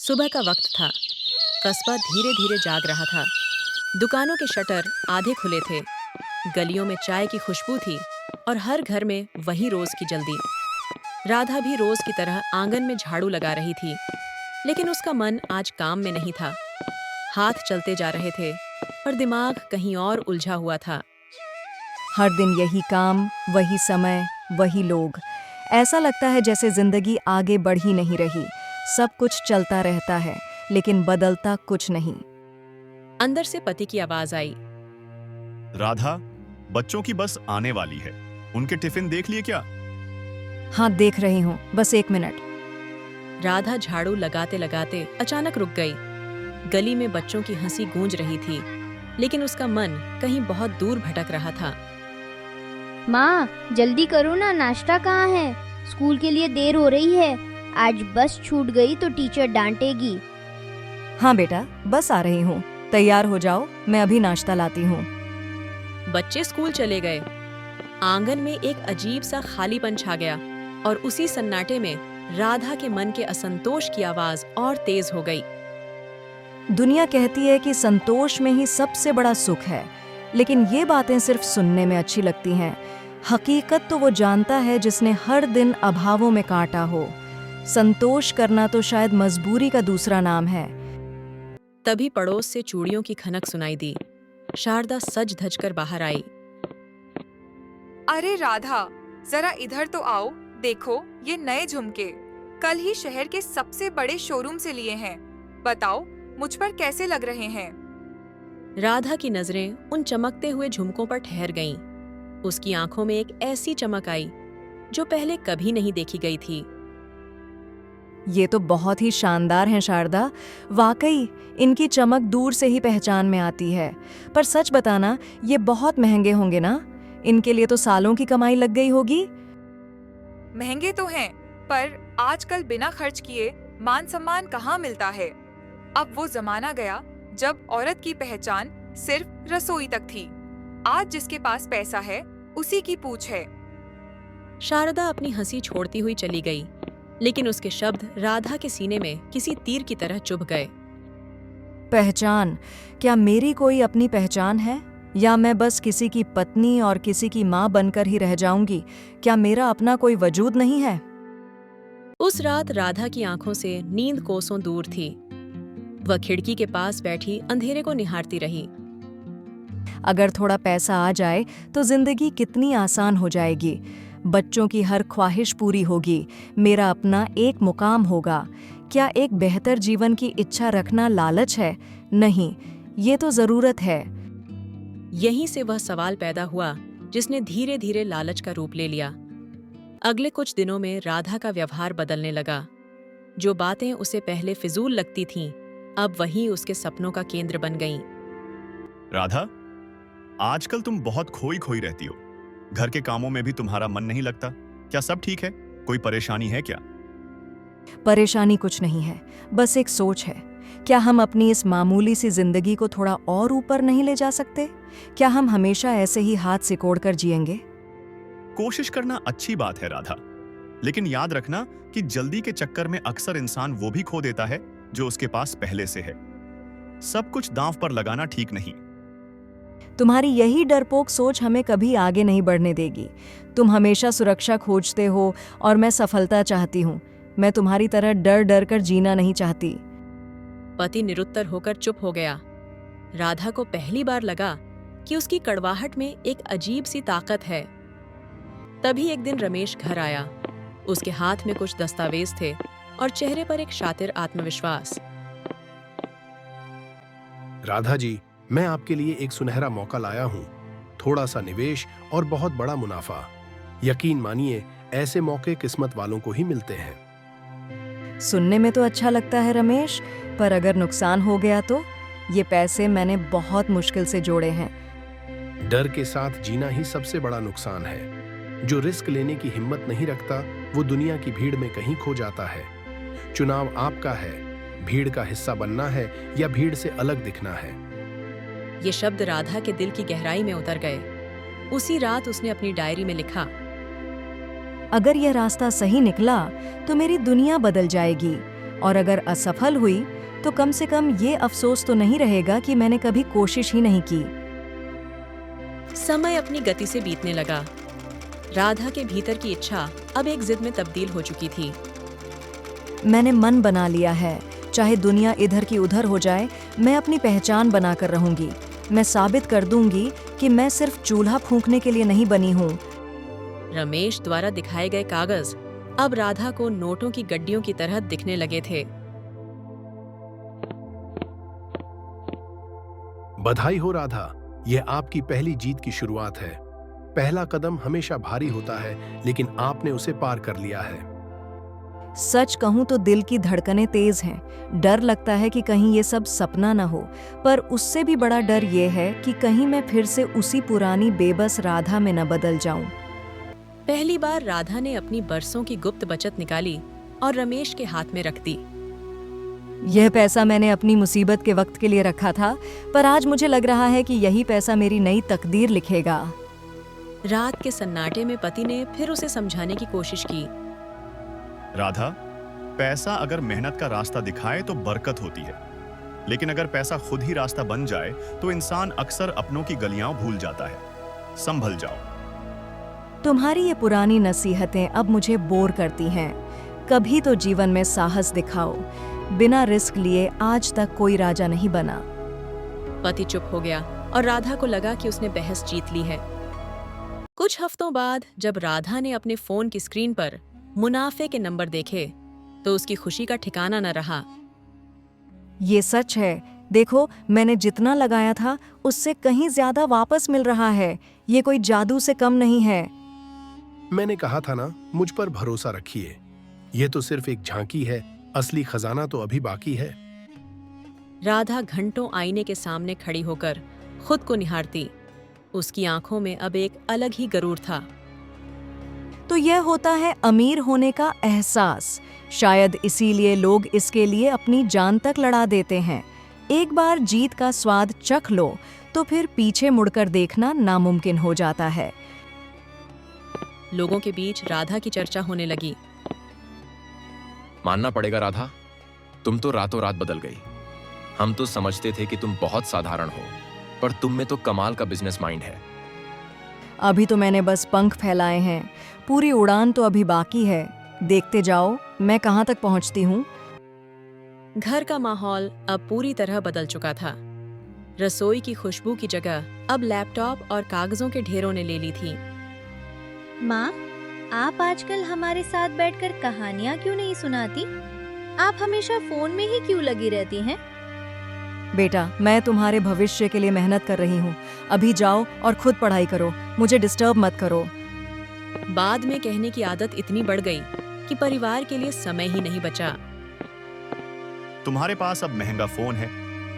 सुबह का वक्त था। कस्बा धीरे धीरे जाग रहा था। दुकानों के शटर आधे खुले थे। गलियों में चाय की खुशबू थी और हर घर में वही रोज की जल्दी। राधा भी रोज की तरह आंगन में झाड़ू लगा रही थी, लेकिन उसका मन आज काम में नहीं था। हाथ चलते जा रहे थे पर दिमाग कहीं और उलझा हुआ था। हर दिन यही काम, वही समय, वही लोग। ऐसा लगता है जैसे जिंदगी आगे बढ़ ही नहीं रही। सब कुछ चलता रहता है, लेकिन बदलता कुछ नहीं। अंदर से पति की आवाज आई। राधा, बच्चों की बस आने वाली है। उनके टिफिन देख लिए क्या? हाँ, देख रही हूँ, बस 1 मिनट। राधा झाड़ू लगाते लगाते अचानक रुक गई। गली में बच्चों की हंसी गूंज रही थी, लेकिन उसका मन कहीं बहुत दूर भटक रहा था। माँ, जल्दी करो ना, नाश्ता कहाँ है? स्कूल के लिए देर हो रही है। आज बस छूट गई तो टीचर डांटेगी। हाँ बेटा, बस आ रही हूँ। तैयार हो जाओ, मैं अभी नाश्ता लाती हूँ। बच्चे स्कूल चले गए। आंगन में एक अजीब सा खालीपन छा गया और उसी सन्नाटे में राधा के मन के असंतोष की आवाज और तेज हो गई। दुनिया कहती है कि संतोष में ही सबसे बड़ा सुख है, लेकिन ये बातें सिर्फ सुनने में अच्छी लगती हैं। हकीकत तो वो जानता है जिसने हर दिन अभावों में काटा हो। संतोष करना तो शायद मजबूरी का दूसरा नाम है। तभी पड़ोस से चूड़ियों की खनक सुनाई दी। शारदा सज धज कर बाहर आई। अरे राधा, जरा इधर तो आओ। देखो, ये नए झुमके कल ही शहर के सबसे बड़े शोरूम से लिए हैं। बताओ, मुझ पर कैसे लग रहे हैं? राधा की नजरें उन चमकते हुए झुमकों पर ठहर गईं। उसकी आंखों में एक ऐसी चमक आई जो पहले कभी नहीं देखी गई थी। ये तो बहुत ही शानदार हैं शारदा। वाकई इनकी चमक दूर से ही पहचान में आती है। पर सच बताना, ये बहुत महंगे होंगे ना? इनके लिए तो सालों की कमाई लग गई होगी। महंगे तो हैं, पर आजकल बिना खर्च किए मान सम्मान कहाँ मिलता है। अब वो जमाना गया जब औरत की पहचान सिर्फ रसोई तक थी। आज जिसके पास पैसा है, उसी की पूछ है। शारदा अपनी हंसी छोड़ती हुई चली गई, लेकिन उसके शब्द राधा के सीने में किसी तीर की तरह चुभ गए। पहचान? क्या मेरी कोई अपनी पहचान है, या मैं बस किसी की पत्नी और किसी की माँ बनकर ही रह जाऊंगी? क्या मेरा अपना कोई वजूद नहीं है? उस रात राधा की आंखों से नींद कोसों दूर थी। वह खिड़की के पास बैठी अंधेरे को निहारती रही। अगर थोड़ा पैसा आ जाए तो जिंदगी कितनी आसान हो जाएगी। बच्चों की हर ख्वाहिश पूरी होगी। मेरा अपना एक मुकाम होगा। क्या एक बेहतर जीवन की इच्छा रखना लालच है? नहीं, ये तो जरूरत है। यहीं से वह सवाल पैदा हुआ जिसने धीरे धीरे लालच का रूप ले लिया। अगले कुछ दिनों में राधा का व्यवहार बदलने लगा। जो बातें उसे पहले फिजूल लगती थीं, अब वही उसके सपनों का केंद्र बन गईं। राधा, आजकल तुम बहुत खोई खोई रहती हो। घर के कामों में भी तुम्हारा मन नहीं लगता। क्या सब ठीक है? कोई परेशानी है क्या? परेशानी कुछ नहीं है, बस एक सोच है। क्या हम अपनी इस मामूली सी जिंदगी को थोड़ा और ऊपर नहीं ले जा सकते? क्या हम हमेशा ऐसे ही हाथ सिकोड़कर जिएंगे? कोशिश करना अच्छी बात है राधा, लेकिन याद रखना कि जल्दी के चक्कर में अक्सर इंसान वो भी खो देता है जो उसके पास पहले से है। सब कुछ दांव पर लगाना ठीक नहीं। तुम्हारी यही डरपोक सोच हमें कभी आगे नहीं बढ़ने देगी। तुम हमेशा सुरक्षा खोजते हो और मैं सफलता चाहती हूँ। मैं तुम्हारी तरह डर डर कर जीना नहीं चाहती। पति निरुत्तर होकर चुप हो गया। राधा को पहली बार लगा कि उसकी कड़वाहट में एक अजीब सी ताकत है। तभी एक दिन रमेश घर आया। उसके हाथ में कुछ दस्तावेज थे और चेहरे पर एक शातिर आत्मविश्वास। राधा जी, मैं आपके लिए एक सुनहरा मौका लाया हूँ। थोड़ा सा निवेश और बहुत बड़ा मुनाफा। यकीन मानिए, ऐसे मौके किस्मत वालों को ही मिलते हैं। सुनने में तो अच्छा लगता है रमेश, पर अगर नुकसान हो गया तो? ये पैसे मैंने बहुत मुश्किल से जोड़े हैं। डर के साथ जीना ही सबसे बड़ा नुकसान है। जो रिस्क लेने की हिम्मत नहीं रखता, वो दुनिया की भीड़ में कहीं खो जाता है। चुनाव आपका है। भीड़ का हिस्सा बनना है या भीड़ से अलग दिखना है। ये शब्द राधा के दिल की गहराई में उतर गए। उसी रात उसने अपनी डायरी में लिखा, अगर यह रास्ता सही निकला तो मेरी दुनिया बदल जाएगी। और अगर असफल हुई तो कम से कम ये अफसोस तो नहीं रहेगा कि मैंने कभी कोशिश ही नहीं की। समय अपनी गति से बीतने लगा। राधा के भीतर की इच्छा अब एक जिद में तब्दील हो चुकी थी। मैंने मन बना लिया है, चाहे दुनिया इधर की उधर हो जाए, मैं अपनी पहचान बनाकर रहूंगी। मैं साबित कर दूंगी कि मैं सिर्फ चूल्हा फूंकने के लिए नहीं बनी हूँ। रमेश द्वारा दिखाए गए कागज अब राधा को नोटों की गड्डियों की तरह दिखने लगे थे। बधाई हो राधा, यह आपकी पहली जीत की शुरुआत है। पहला कदम हमेशा भारी होता है, लेकिन आपने उसे पार कर लिया है। सच कहूं तो दिल की धड़कनें तेज हैं। डर लगता है कि कहीं ये सब सपना न हो, पर उससे भी बड़ा डर ये है कि कहीं मैं फिर से उसी पुरानी बेबस राधा में न बदल जाऊं। पहली बार राधा ने अपनी बरसों की गुप्त बचत निकाली और रमेश के हाथ में रख दी। यह पैसा मैंने अपनी मुसीबत के वक्त के लिए रखा था, पर आज मुझे लग रहा है कि यही पैसा मेरी नई तकदीर लिखेगा। रात के सन्नाटे में पति ने फिर उसे समझाने की कोशिश की। राधा, पैसा अगर मेहनत का रास्ता दिखाए तो बरकत होती है, लेकिन अगर पैसा खुद ही रास्ता बन जाए तो इंसान अक्सर अपनों की गलियां भूल जाता है। संभल जाओ। तुम्हारी ये पुरानी नसीहतें अब मुझे बोर करती हैं। कभी तो जीवन में साहस दिखाओ। बिना रिस्क लिए आज तक कोई राजा नहीं बना। पति चुप हो गया और राधा को लगा कि उसने बहस जीत ली है। कुछ हफ्तों बाद जब राधा ने अपने फोन की स्क्रीन पर मुनाफे के नंबर देखे तो उसकी खुशी का ठिकाना न रहा। ये सच है, देखो मैंने जितना लगाया था उससे कहीं ज्यादा वापस मिल रहा है। ये कोई जादू से कम नहीं है। मैंने कहा था ना, मुझ पर भरोसा रखिए। यह तो सिर्फ एक झांकी है, असली खजाना तो अभी बाकी है। राधा घंटों आईने के सामने खड़ी होकर खुद को निहारती। उसकी आंखों में अब एक अलग ही गरूर था। तो यह होता है अमीर होने का एहसास। शायद इसीलिए लोग इसके लिए अपनी जान तक लड़ा देते हैं। एक बार जीत का स्वाद चख लो तो फिर पीछे मुड़कर देखना नामुमकिन हो जाता है। लोगों के बीच राधा की चर्चा होने लगी। मानना पड़ेगा राधा, तुम तो रातों रात बदल गई। हम तो समझते थे कि तुम बहुत साधारण हो, पर तुम में तो कमाल का बिजनेस माइंड है। अभी तो मैंने बस पंख फैलाए हैं, पूरी उड़ान तो अभी बाकी है। देखते जाओ मैं कहां तक पहुंचती हूं। घर का माहौल अब पूरी तरह बदल चुका था। रसोई की खुशबू की जगह अब लैपटॉप और कागजों के ढेरों ने ले ली थी। माँ, आप आजकल हमारे साथ बैठकर कहानियाँ क्यों नहीं सुनाती? आप हमेशा फोन में ही क्यों लगी रहती हैं? बेटा, मैं तुम्हारे भविष्य के लिए मेहनत कर रही हूँ। अभी जाओ और खुद पढ़ाई करो, मुझे डिस्टर्ब मत करो। बाद में कहने की आदत इतनी बढ़ गई कि परिवार के लिए समय ही नहीं बचा। तुम्हारे पास अब महंगा फोन है,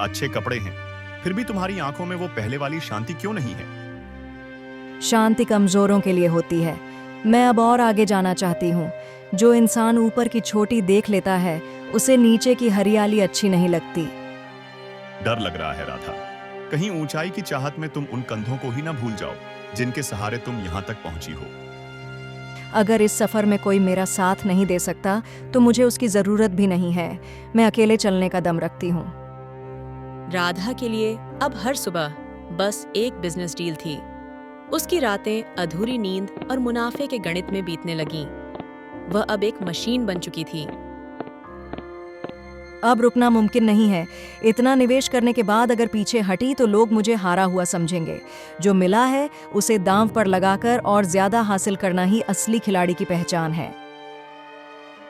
अच्छे कपड़े हैं, फिर भी तुम्हारी आंखों में वो पहले वाली शांति क्यों नहीं है? शांति कमजोरों के लिए होती है। मैं अब और आगे जाना चाहती हूँ। जो इंसान ऊपर की छोटी देख लेता है, उसे नीचे की हरियाली अच्छी नहीं लगती। डर लग रहा है राधा, कहीं ऊंचाई की चाहत में तुम उन कंधों को ही ना भूल जाओ जिनके सहारे तुम यहाँ तक पहुंची हो। अगर इस सफर में कोई मेरा साथ नहीं दे सकता तो मुझे उसकी जरूरत भी नहीं है। मैं अकेले चलने का दम रखती हूँ। राधा के लिए अब हर सुबह बस एक बिजनेस डील थी। उसकी रातें अधूरी नींद और मुनाफे के गणित में बीतने लगीं। वह अब एक मशीन बन चुकी थी। अब रुकना मुमकिन नहीं है। इतना निवेश करने के बाद अगर पीछे हटी तो लोग मुझे हारा हुआ समझेंगे। जो मिला है उसे दांव पर लगाकर और ज्यादा हासिल करना ही असली खिलाड़ी की पहचान है।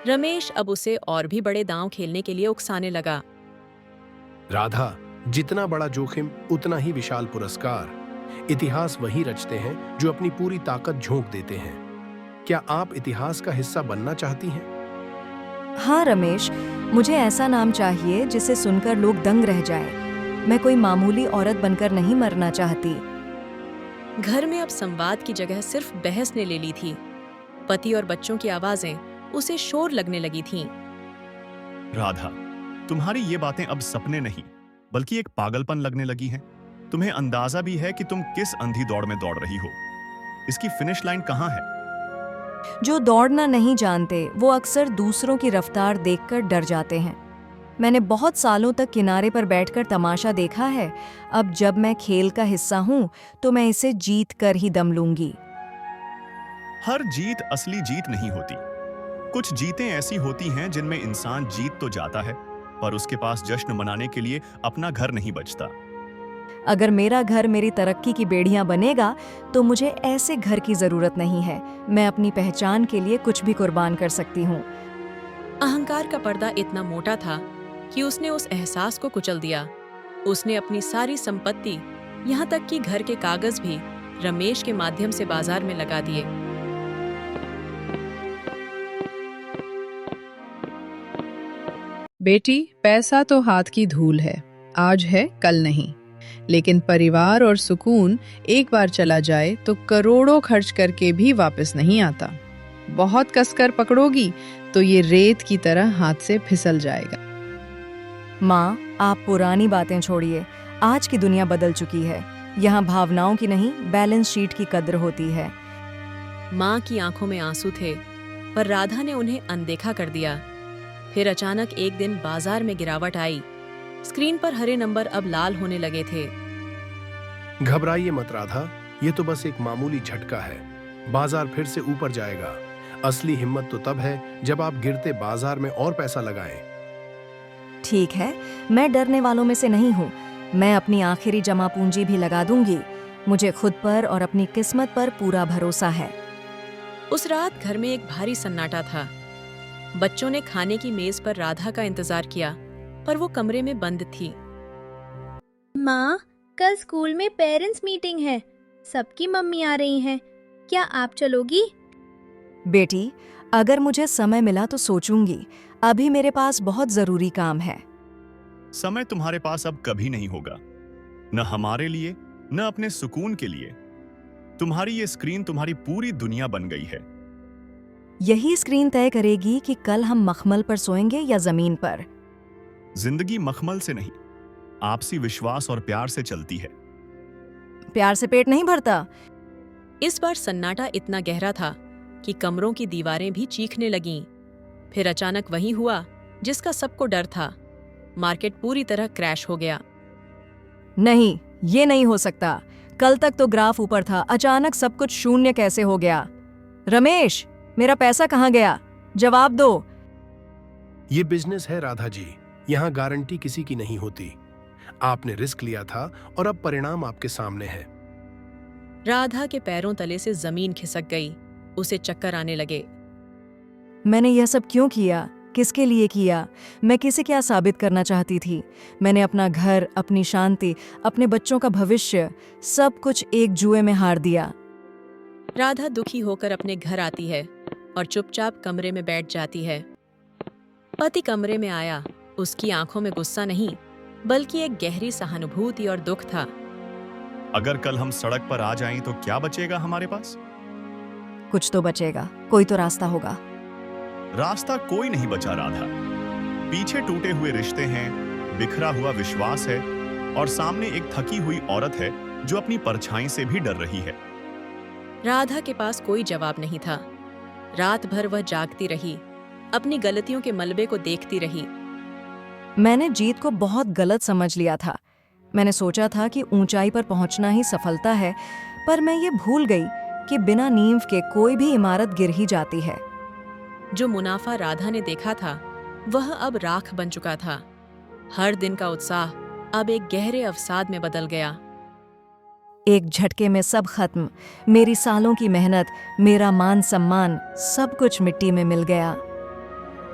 रमेश अब उसे और भी बड़े दांव खेलने के लिए उकसाने लगा। राधा, जितना बड़ा जोखिम उतना ही विशाल पुरस्कार। इतिहास वही रचते हैं जो अपनी पूरी ताकत झोंक देते हैं। क्या आप इतिहास का हिस्सा बनना चाहती हैं? हाँ रमेश, मुझे ऐसा नाम चाहिए जिसे सुनकर लोग दंग रह जाएं। मैं कोई मामूली औरत बनकर नहीं मरना चाहती। घर में अब संवाद की जगह सिर्फ बहस ने ले ली थी। पति और बच्चों की आवाजें उसे शोर लगने लगी थीं। राधा, तुम्हारी ये बातें अब सपने नहीं बल्कि एक पागलपन लगने लगी हैं। तुम्हें अंदाजा भी है कि तुम किस अंधी दौड़ में दौड़ रही हो? इसकी फिनिश लाइन कहाँ है? जो दौड़ना नहीं जानते वो अक्सर दूसरों की रफ्तार देखकर डर जाते हैं। मैंने बहुत सालों तक किनारे पर बैठकर तमाशा देखा है। अब जब मैं खेल का हिस्सा हूं तो मैं इसे जीत कर ही दम लूंगी। हर जीत असली जीत नहीं होती। कुछ जीतें ऐसी होती हैं जिनमें इंसान जीत तो जाता है, पर उसके पास जश्न मनाने के लिए अपना घर नहीं बचता। अगर मेरा घर मेरी तरक्की की बेड़ियां बनेगा तो मुझे ऐसे घर की जरूरत नहीं है। मैं अपनी पहचान के लिए कुछ भी कुर्बान कर सकती हूँ। अहंकार का पर्दा इतना मोटा था कि उसने उस एहसास को कुचल दिया। उसने अपनी सारी संपत्ति, यहाँ तक कि घर के कागज भी रमेश के माध्यम से बाजार में लगा दिए। बेटी, पैसा तो हाथ की धूल है, आज है कल नहीं। लेकिन परिवार और सुकून एक बार चला जाए तो करोड़ों खर्च करके भी वापस नहीं आता। बहुत कसकर पकड़ोगी तो ये रेत की तरह हाथ से फिसल जाएगा। माँ, आप पुरानी बातें छोड़िए। आज की दुनिया बदल चुकी है। यहाँ भावनाओं की नहीं, बैलेंस शीट की कद्र होती है। माँ की आंखों में आंसू थे, पर राधा ने उन्हें अनदेखा कर दिया। फिर अचानक एक दिन बाजार में गिरावट आई। स्क्रीन पर हरे नंबर अब लाल होने लगे थे। घबराइए मत राधा, ये तो बस एक मामूली झटका है। बाजार फिर से ऊपर जाएगा। असली हिम्मत तो तब है जब आप गिरते बाजार में और पैसा लगाएं। ठीक है, मैं डरने वालों में से नहीं हूँ। मैं अपनी आखिरी जमा पूंजी भी लगा दूंगी। मुझे खुद पर और अपनी किस्मत पर पूरा भरोसा है। उस रात घर में एक भारी सन्नाटा था। बच्चों ने खाने की मेज पर राधा का इंतजार किया, पर वो कमरे में बंद थी। माँ, कल स्कूल में पेरेंट्स मीटिंग है। सबकी मम्मी आ रही हैं। क्या आप चलोगी? बेटी, अगर मुझे समय मिला तो सोचूंगी। अभी मेरे पास बहुत जरूरी काम है। समय तुम्हारे पास अब कभी नहीं होगा, न हमारे लिए न अपने सुकून के लिए। तुम्हारी ये स्क्रीन तुम्हारी पूरी दुनिया बन गई है। यही स्क्रीन तय करेगी कि कल हम मखमल पर सोएंगे या जमीन पर। जिंदगी मखमल से नहीं, आपसी विश्वास और प्यार से चलती है। प्यार से पेट नहीं भरता। इस बार सन्नाटा इतना गहरा था कि कमरों की दीवारें भी चीखने लगीं। फिर अचानक वही हुआ जिसका सबको डर था। मार्केट पूरी तरह क्रैश हो गया। नहीं, ये नहीं हो सकता। कल तक तो ग्राफ ऊपर था, अचानक सब कुछ शून्य कैसे हो गया? रमेश, मेरा पैसा कहाँ गया? जवाब दो। ये बिजनेस है राधा जी, यहाँ गारंटी किसी की नहीं होती। आपने रिस्क लिया था और अब परिणाम आपके सामने है। राधा के पैरों तले से जमीन खिसक गई। उसे चक्कर आने लगे। मैंने यह सब क्यों किया? किसके लिए किया? मैं किसे क्या साबित करना चाहती थी? मैंने अपना घर, अपनी शांति, अपने बच्चों का भविष्य, सब कुछ एक जुए में हार दिया। राधा दुखी होकर अपने घर आती है और चुपचाप कमरे में बैठ जाती है। पति कमरे में आया। उसकी आंखों में गुस्सा नहीं, बल्कि एक गहरी सहानुभूति और दुख था। अगर कल हम सड़क पर आ जाएं तो क्या बचेगा हमारे पास? कुछ तो बचेगा, कोई तो रास्ता होगा। रास्ता कोई नहीं बचा राधा। पीछे टूटे हुए रिश्ते हैं, बिखरा हुआ विश्वास है और सामने एक थकी हुई औरत है जो अपनी परछाई से भी डर रही है। राधा के पास कोई जवाब नहीं था। रात भर वह जागती रही, अपनी गलतियों के मलबे को देखती रही। मैंने जीत को बहुत गलत समझ लिया था। मैंने सोचा था कि ऊंचाई पर पहुंचना ही सफलता है, पर मैं ये भूल गई कि बिना नींव के कोई भी इमारत गिर ही जाती है। जो मुनाफा राधा ने देखा था वह अब राख बन चुका था। हर दिन का उत्साह अब एक गहरे अवसाद में बदल गया। एक झटके में सब खत्म। मेरी सालों की मेहनत, मेरा मान सम्मान, सब कुछ मिट्टी में मिल गया।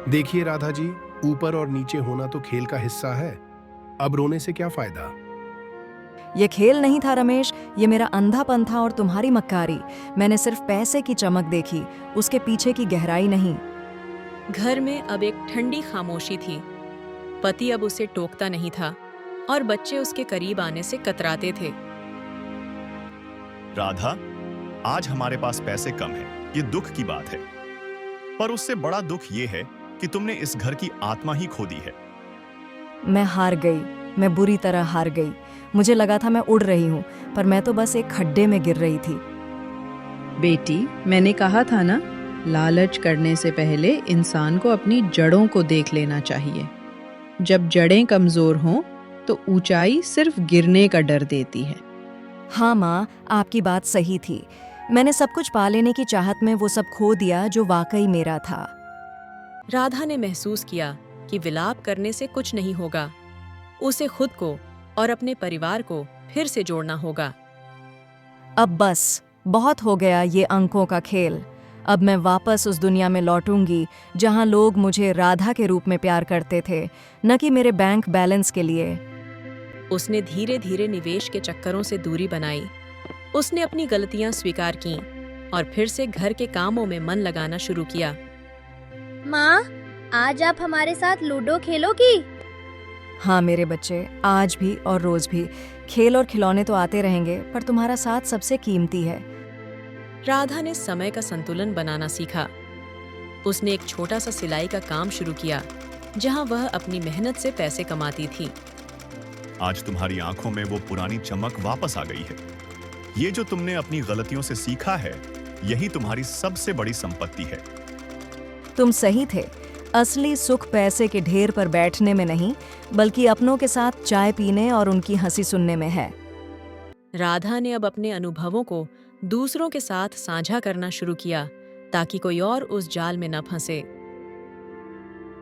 देखिए राधा जी, ऊपर और नीचे होना तो खेल का हिस्सा है। अब रोने से क्या फायदा? ये खेल नहीं था रमेश, ये मेरा अंधापन था और तुम्हारी मक्कारी। मैंने सिर्फ पैसे की चमक देखी, उसके पीछे की गहराई नहीं। घर में अब एक ठंडी खामोशी थी। पति अब उसे टोकता नहीं था और बच्चे उसके करीब आने से कतराते थे। राधा, आज हमारे पास पैसे कम हैं, ये दुख की बात है। पर उससे बड़ा दुख ये है कि तुमने इस घर की आत्मा ही खो दी है। मैं हार गई, मैं बुरी तरह हार गई। मुझे लगा था मैं उड़ रही हूँ, पर मैं तो बस एक खड्डे में गिर रही थी। बेटी, मैंने कहा था ना, लालच करने से पहले इंसान को अपनी जड़ों को देख लेना चाहिए। जब जड़ें कमजोर हों तो ऊंचाई सिर्फ गिरने का डर देती है। हाँ माँ, आपकी बात सही थी। मैंने सब कुछ पा लेने की चाहत में वो सब खो दिया जो वाकई मेरा था। राधा ने महसूस किया कि विलाप करने से कुछ नहीं होगा। उसे खुद को और अपने परिवार को फिर से जोड़ना होगा। अब बस बहुत हो गया ये अंकों का खेल। अब मैं वापस उस दुनिया में लौटूंगी जहां लोग मुझे राधा के रूप में प्यार करते थे, न कि मेरे बैंक बैलेंस के लिए। उसने धीरे धीरे निवेश के चक्करों से दूरी बनाई। उसने अपनी गलतियां स्वीकार कीं और फिर से घर के कामों में मन लगाना शुरू किया। माँ, आज आप हमारे साथ लूडो खेलोगी? हाँ मेरे बच्चे, आज भी और रोज भी। खेल और खिलौने तो आते रहेंगे, पर तुम्हारा साथ सबसे कीमती है। राधा ने समय का संतुलन बनाना सीखा। उसने एक छोटा सा सिलाई का काम शुरू किया, जहां वह अपनी मेहनत से पैसे कमाती थी। आज तुम्हारी आंखों में वो पुरानी चमक वापस आ गई है। ये जो तुमने अपनी गलतियों से सीखा है, यही तुम्हारी सबसे बड़ी संपत्ति है। तुम सही थे। असली सुख पैसे के ढेर पर बैठने में नहीं, बल्कि अपनों के साथ चाय पीने और उनकी हंसी सुनने में है। राधा ने अब अपने अनुभवों को दूसरों के साथ साझा करना शुरू किया, ताकि कोई और उस जाल में न फंसे।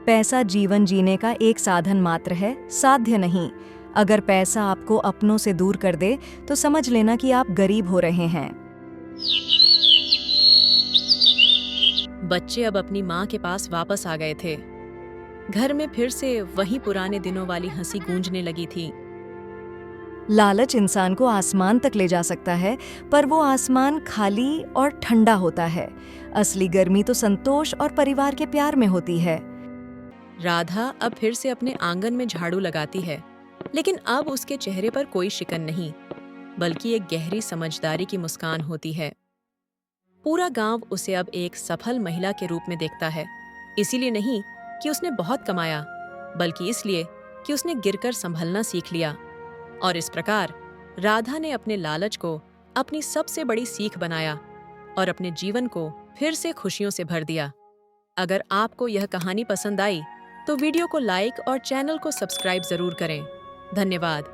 पैसा जीवन जीने का एक साधन मात्र है, साध्य नहीं। अगर पैसा आपको अपनों से दूर कर दे तो समझ लेना कि आप गरीब हो रहे हैं। बच्चे अब अपनी माँ के पास वापस आ गए थे। घर में फिर से वही पुराने दिनों वाली हंसी गूंजने लगी थी। लालच इंसान को आसमान तक ले जा सकता है, पर वो आसमान खाली और ठंडा होता है। असली गर्मी तो संतोष और परिवार के प्यार में होती है। राधा अब फिर से अपने आंगन में झाड़ू लगाती है, लेकिन अब उसके चेहरे पर कोई शिकन नहीं, बल्कि एक गहरी समझदारी की मुस्कान होती है। पूरा गांव उसे अब एक सफल महिला के रूप में देखता है, इसीलिए नहीं कि उसने बहुत कमाया, बल्कि इसलिए कि उसने गिरकर संभलना सीख लिया। और इस प्रकार राधा ने अपने लालच को अपनी सबसे बड़ी सीख बनाया और अपने जीवन को फिर से खुशियों से भर दिया। अगर आपको यह कहानी पसंद आई तो वीडियो को लाइक और चैनल को सब्सक्राइब जरूर करें। धन्यवाद।